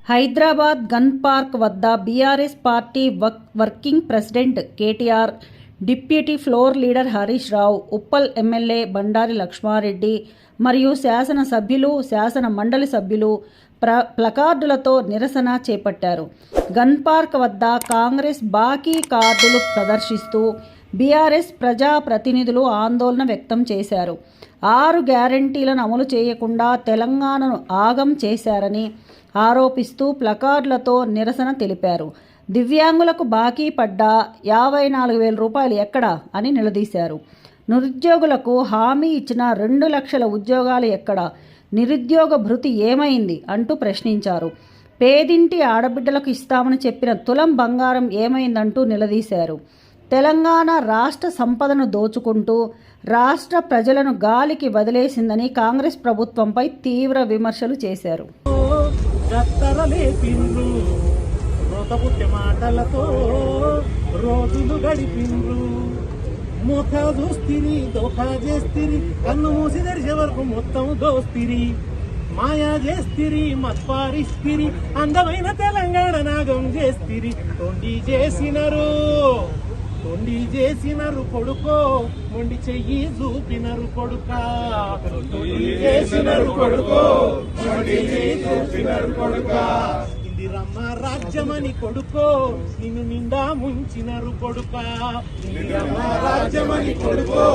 Hyderabad gun park వద్ద BRS party working president KTR, deputy floor leader Harish Rao, Uppal MLA Bandari Lakshma Reddy మరియు శాసనసభ్యులు, శాసన మండలి సభ్యులు ప్లకార్డులతో నిరసన చేపట్టారు. గన్ పార్క్ వద్ద కాంగ్రెస్ బాకీ కార్డులు ప్రదర్శిస్తూ బీఆర్ఎస్ ప్రజాప్రతినిధులు ఆందోళన వ్యక్తం చేశారు. 6 గ్యారంటీలను అమలు చేయకుండా తెలంగాణను ఆగం చేశారని ఆరోపిస్తూ ప్లకార్డులతో నిరసన తెలిపారు. దివ్యాంగులకు బాకీ పడ్డ 54,000 రూపాయలు ఎక్కడా అని నిలదీశారు. నిరుద్యోగులకు హామీ ఇచ్చిన 2 లక్షల ఉద్యోగాలు ఎక్కడా, నిరుద్యోగ భృతి ఏమైంది అంటూ ప్రశ్నించారు. పేదింటి ఆడబిడ్డలకు ఇస్తామని చెప్పిన తులం బంగారం ఏమైందంటూ నిలదీశారు. తెలంగాణ రాష్ట్ర సంపదను దోచుకుంటూ రాష్ట్ర ప్రజలను గాలికి వదిలేసిందని కాంగ్రెస్ ప్రభుత్వంపై తీవ్ర విమర్శలు చేశారు. రోజులు గడిపిండ్రు, ముఖ దోస్తిరి, దోఖా చేస్తిరి, కన్ను మూసి తెరిచే వరకు మొత్తం దోస్తిరి, మాయా చేస్తిరి, మత్పారిస్తిరి, అందమైన తెలంగాణ నాగం చేస్తిరి. తొండి చేసినరు కొడుకో, మొండి చెయ్యి చూపినరు కొడుకా, చేసినరు కొడుకో, మొండి చెయ్యి చూపినరు కొడుకా. ఇందిరమ్మ రాజ్యమని కొడుకో, నిన్ను నిండా ముంచినరు కొడుకా, ఇందిరమ్మ రాజ్యమని కొడుకో.